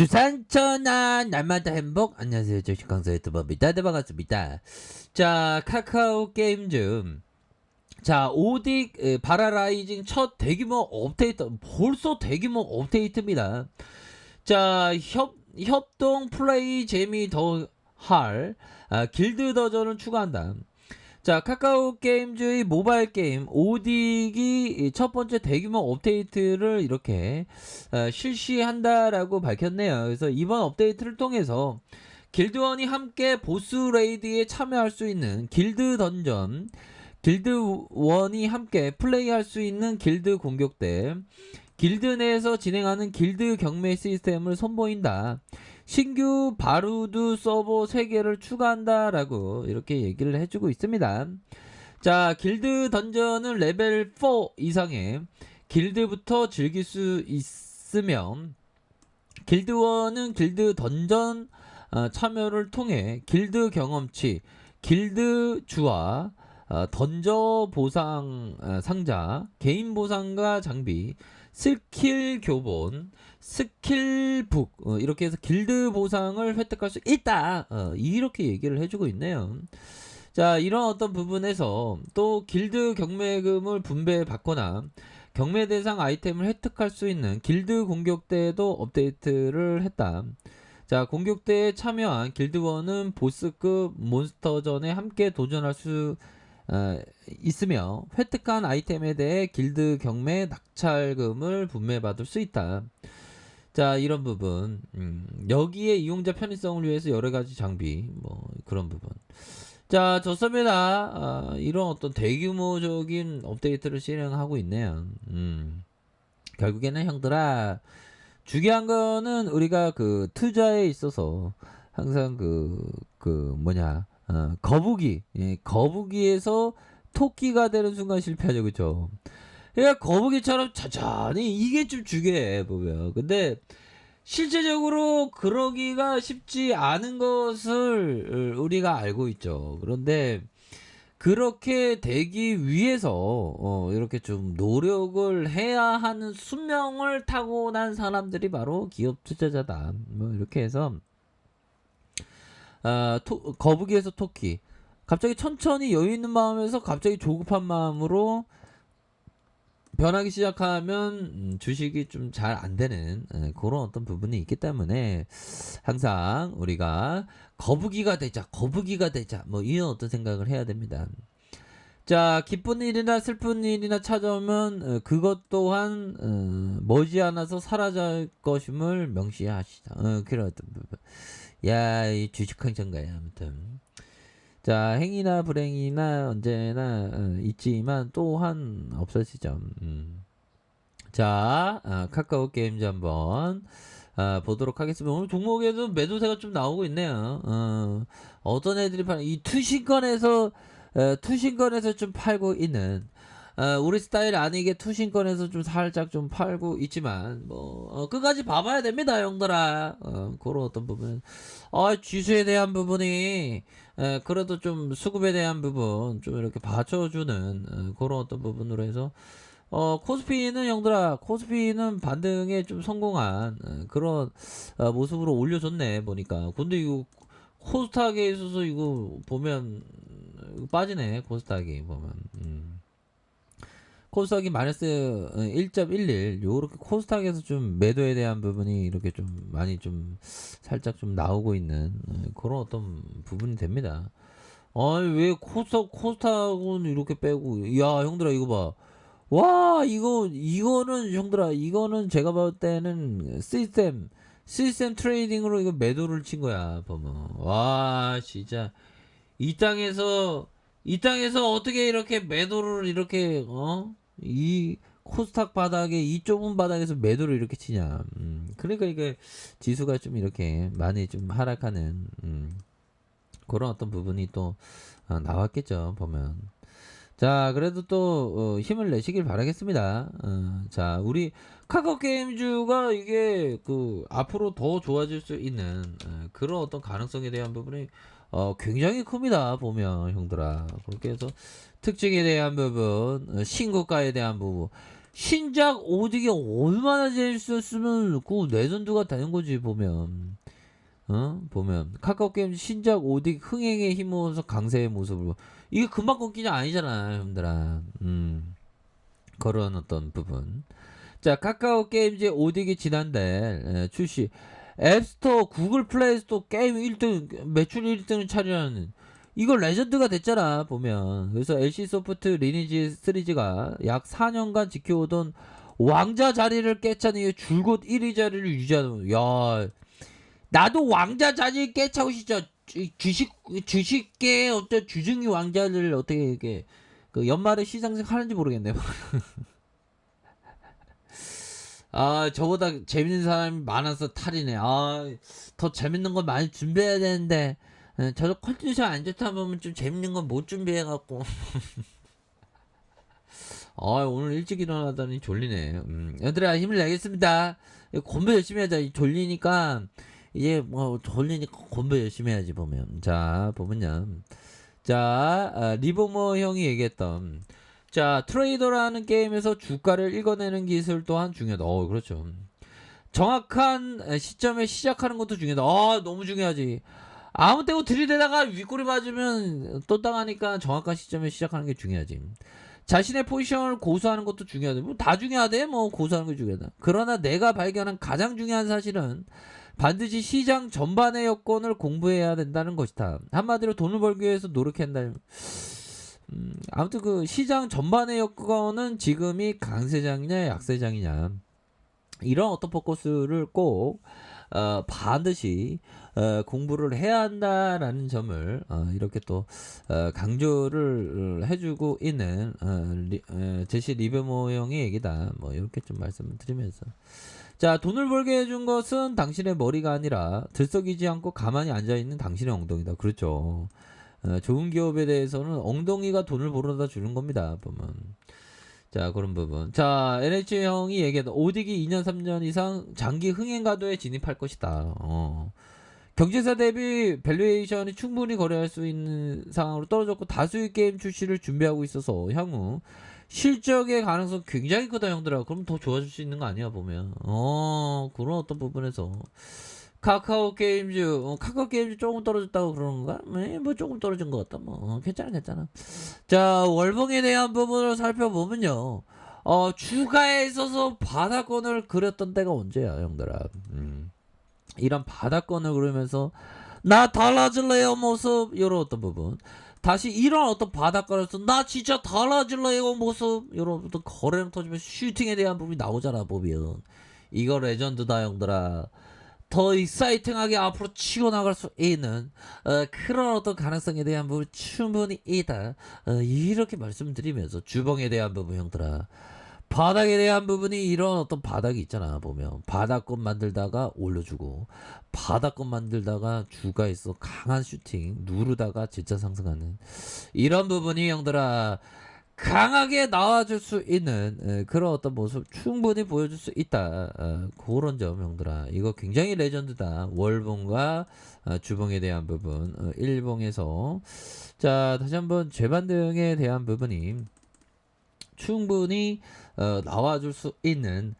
주산천하 날마다 행복. 안녕하세요, 주식강사 유튜버입니다. 네, 반갑습니다. 자, 카카오 게임 중 오딕 바라라이징 첫 대규모 업데이트, 벌써 대규모 업데이트입니다. 자, 협동 플레이 재미 더할 길드 더전을 추가한다. 자, 카카오 게임즈의 모바일 게임 오딕이 첫 번째 대규모 업데이트를 이렇게 실시한다라고 밝혔네요. 그래서 이번 업데이트를 통해서 길드원이 함께 보스 레이드에 참여할 수 있는 길드 던전, 길드원이 함께 플레이할 수 있는 길드 공격대, 길드 내에서 진행하는 길드 경매 시스템을 선보인다. 신규 바루드 서버 3개를 추가한다라고 이렇게 얘기를 해주고 있습니다. 자, 길드 던전은 레벨 4 이상의 길드부터 즐길 수 있으면 길드원은 길드 던전 참여를 통해 길드 경험치, 길드 주화, 던저 보상 상자, 개인 보상과 장비, 스킬 교본, 스킬북 이렇게 해서 길드 보상을 획득할 수 있다. 이렇게 얘기를 해주고 있네요. 자, 이런 어떤 부분에서 또 길드 경매금을 분배받거나 경매 대상 아이템을 획득할 수 있는 길드 공격대도 업데이트를 했다. 자, 공격대에 참여한 길드원은 보스급 몬스터전에 함께 도전할 수 있으며 획득한 아이템에 대해 길드 경매 낙찰금을 분배받을 수 있다. 자, 이런 부분 여기에 이용자 편의성을 위해서 여러가지 장비 뭐 그런 부분. 자, 좋습니다. 이런 어떤 대규모적인 업데이트를 실행하고 있네요. 결국에는 형들아, 중요한 거는 우리가 그 투자에 있어서 항상 거북이, 거북이에서 토끼가 되는 순간 실패하죠, 그쵸? 그러니까 거북이처럼 천천히 이게 좀 중요해 보면. 근데 실제적으로 그러기가 쉽지 않은 것을 우리가 알고 있죠. 그런데 그렇게 되기 위해서 이렇게 좀 노력을 해야 하는 수명을 타고난 사람들이 바로 기업 투자자다. 뭐 이렇게 해서 거북이에서 토끼. 갑자기 천천히 여유 있는 마음에서 갑자기 조급한 마음으로 변하기 시작하면 주식이 좀 잘 안 되는 그런 어떤 부분이 있기 때문에 항상 우리가 거북이가 되자 뭐 이런 어떤 생각을 해야 됩니다. 자, 기쁜 일이나 슬픈 일이나 찾아오면 그것 또한 머지않아서 사라질 것임을 명시하시다. 그런 어떤 부분. 야, 이 주식행정가야 아무튼. 자, 행이나 불행이나 언제나 있지만 또한 없어지죠. 자, 카카오 게임즈 한번 보도록 하겠습니다. 오늘 종목에도 매도세가 좀 나오고 있네요. 어떤 애들이 이 투신권에서 좀 팔고 있는 우리 스타일 아니게 투신권에서 좀 살짝 좀 팔고 있지만 뭐 끝까지 봐봐야 됩니다, 형들아. 그런 어떤 부분, 지수에 대한 부분이 그래도 좀 수급에 대한 부분 좀 이렇게 받쳐주는 그런 어떤 부분으로 해서 코스피는 형들아, 코스피는 반등에 좀 성공한 그런 모습으로 올려줬네 보니까. 근데 이거 코스닥에 있어서 이거 보면 빠지네. 코스닥이 보면 코스닥이 마이너스 1.11 요렇게 코스닥에서 좀 매도에 대한 부분이 이렇게 좀 많이 좀 살짝 좀 나오고 있는 그런 어떤 부분이 됩니다. 아니 왜 코스닥은 이렇게 빼고, 야 형들아 이거 봐. 와, 이거는 형들아, 이거는 제가 볼 때는 시스템 트레이딩으로 이거 매도를 친 거야 보면. 와, 진짜 이 땅에서 어떻게 이렇게 매도를 이렇게 이 코스닥 바닥에, 이 좁은 바닥에서 매도를 이렇게 치냐. 그러니까 이게 지수가 좀 이렇게 많이 좀 하락하는 그런 어떤 부분이 또 나왔겠죠 보면. 자, 그래도 또 힘을 내시길 바라겠습니다. 자, 우리 카카오 게임즈가 이게 앞으로 더 좋아질 수 있는 그런 어떤 가능성에 대한 부분이 굉장히 큽니다 보면 형들아. 그렇게 해서 특징에 대한 부분, 신고가에 대한 부분, 신작 오딕이 얼마나 재밌었으면 그 레전드가 되는 거지 보면. 보면 카카오 게임 신작 오딕 흥행에 힘입어서 강세의 모습을 이게 금방 꺾이냐 아니잖아 형들아. 그런 어떤 부분. 자, 카카오 게임즈 오딕이 지난달 출시. 앱스토어, 구글 플레이 스토어 게임 1등, 매출 1등을 차지하는 이거 레전드가 됐잖아 보면. 그래서 LC 소프트 리니지 시리즈가 약 4년간 지켜오던 왕자 자리를 깨차니 줄곧 1위 자리를 유지하는. 야, 나도 왕자 자리 깨차고 싶죠. 주식계 어떤 주중위 왕자를 어떻게 이게 그 연말에 시상식 하는지 모르겠네. 아, 저보다 재밌는 사람이 많아서 탈이네. 아, 더 재밌는 거 많이 준비해야 되는데, 저도 컨디션 안 좋다 보면 좀 재밌는 건 못 준비해갖고. 아, 오늘 일찍 일어나더니 졸리네. 얘들아, 힘을 내겠습니다. 공부 열심히 하자. 졸리니까, 이제 뭐, 졸리니까 공부 열심히 해야지, 보면. 자, 보면요. 자, 리버머 형이 얘기했던, 자, 트레이더라는 게임에서 주가를 읽어내는 기술 또한 중요하다. 그렇죠. 정확한 시점에 시작하는 것도 중요하다. 너무 중요하지. 아무 때고 들이대다가 윗꼬리 맞으면 또 당하니까 정확한 시점에 시작하는 게 중요하지. 자신의 포지션을 고수하는 것도 중요하다. 뭐 다 중요하대. 뭐 고수하는 게 중요하다. 그러나 내가 발견한 가장 중요한 사실은 반드시 시장 전반의 여건을 공부해야 된다는 것이다. 한마디로 돈을 벌기 위해서 노력해야 한다. 아무튼 그 시장 전반의 여건은 지금이 강세장이냐 약세장이냐 이런 어떤 포커스를 꼭 반드시 공부를 해야 한다라는 점을 이렇게 또 강조를 해주고 있는 제시 리베모 형의 얘기다. 뭐 이렇게 좀 말씀을 드리면서, 자, 돈을 벌게 해준 것은 당신의 머리가 아니라 들썩이지 않고 가만히 앉아있는 당신의 엉덩이다. 그렇죠. 좋은 기업에 대해서는 엉덩이가 돈을 벌어다 주는 겁니다. 보면. 자, 그런 부분. 자, NH 형이 얘기했던 오딕이 2년 3년 이상 장기 흥행 가도에 진입할 것이다. 경제사 대비 밸류에이션이 충분히 거래할 수 있는 상황으로 떨어졌고 다수의 게임 출시를 준비하고 있어서 향후 실적의 가능성 굉장히 크다 형들아. 그럼 더 좋아질 수 있는 거 아니야 보면. 그런 어떤 부분에서 카카오 게임즈, 카카오 게임즈 조금 떨어졌다고 그러는 건가? 뭐 조금 떨어진 것 같다. 뭐 괜찮아. 자, 월봉에 대한 부분을 살펴보면요. 주가에 있어서 바닥권을 그렸던 때가 언제야, 형들아? 이런 바닥권을 그리면서 나 달라질래요 모습 이런 어떤 부분. 다시 이런 어떤 바닥권에서 나 진짜 달라질래요 모습 이런 어떤 거래량 터지면 슈팅에 대한 부분이 나오잖아 보면. 이거 레전드다 형들아. 더 익사이팅하게 앞으로 치고 나갈 수 있는 그런 어떤 가능성에 대한 부분 충분히 있다. 이렇게 말씀드리면서 주봉에 대한 부분 형들아, 바닥에 대한 부분이 이런 어떤 바닥이 있잖아 보면. 바닥권 만들다가 올려주고 바닥권 만들다가 주가에서 강한 슈팅 누르다가 진짜 상승하는 이런 부분이 형들아 강하게 나와줄 수 있는 그런 어떤 모습 충분히 보여줄 수 있다. 그런 점 형들아, 이거 굉장히 레전드다. 월봉과 주봉에 대한 부분, 일봉에서 자 다시 한번 재반등에 대한 부분이 충분히 나와줄 수 있는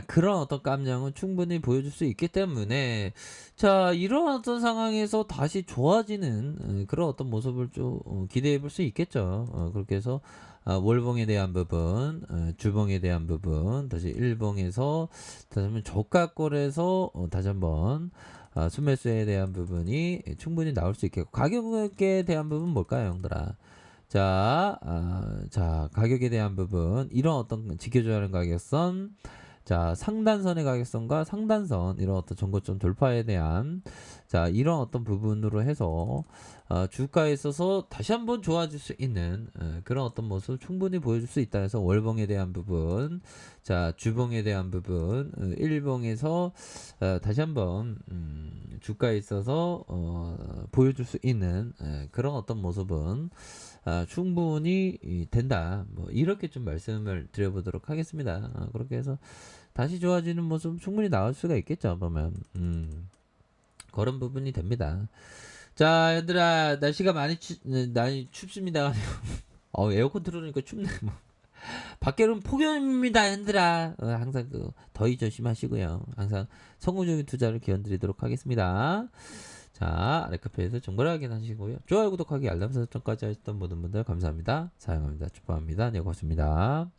그런 어떤 감정은 충분히 보여줄 수 있기 때문에, 자 이런 어떤 상황에서 다시 좋아지는 그런 어떤 모습을 좀 기대해 볼 수 있겠죠. 그렇게 해서 월봉에 대한 부분, 주봉에 대한 부분, 다시 일봉에서 다시 한번 저가권에서 다시 한번 순매수에 대한 부분이 충분히 나올 수 있겠고, 가격에 대한 부분 뭘까요 형들아? 자, 가격에 대한 부분, 이런 어떤 지켜줘야 하는 가격선, 자, 상단선의 가격선과 상단선, 이런 어떤 전고점 돌파에 대한, 자, 이런 어떤 부분으로 해서, 주가에 있어서 다시 한번 좋아질 수 있는, 그런 어떤 모습을 충분히 보여줄 수 있다 해서 월봉에 대한 부분, 자, 주봉에 대한 부분, 일봉에서, 다시 한번, 주가에 있어서, 보여줄 수 있는, 그런 어떤 모습은, 충분히 된다. 뭐 이렇게 좀 말씀을 드려보도록 하겠습니다. 그렇게 해서 다시 좋아지는 모습 충분히 나올 수가 있겠죠. 보면 그런 부분이 됩니다. 자, 얘들아 날씨가 많이 춥습니다. 에어컨 틀어놓으니까 춥네. 뭐. 밖에는 폭염입니다, 현들아. 항상 그 더위 조심하시고요. 항상 성공적인 투자를 기원드리도록 하겠습니다. 자, 레카페에서 정보를 확인하시고요. 좋아요, 구독하기, 알람 설정까지 하셨던 모든 분들 감사합니다. 사용합니다. 축복합니다. 네, 고맙습니다.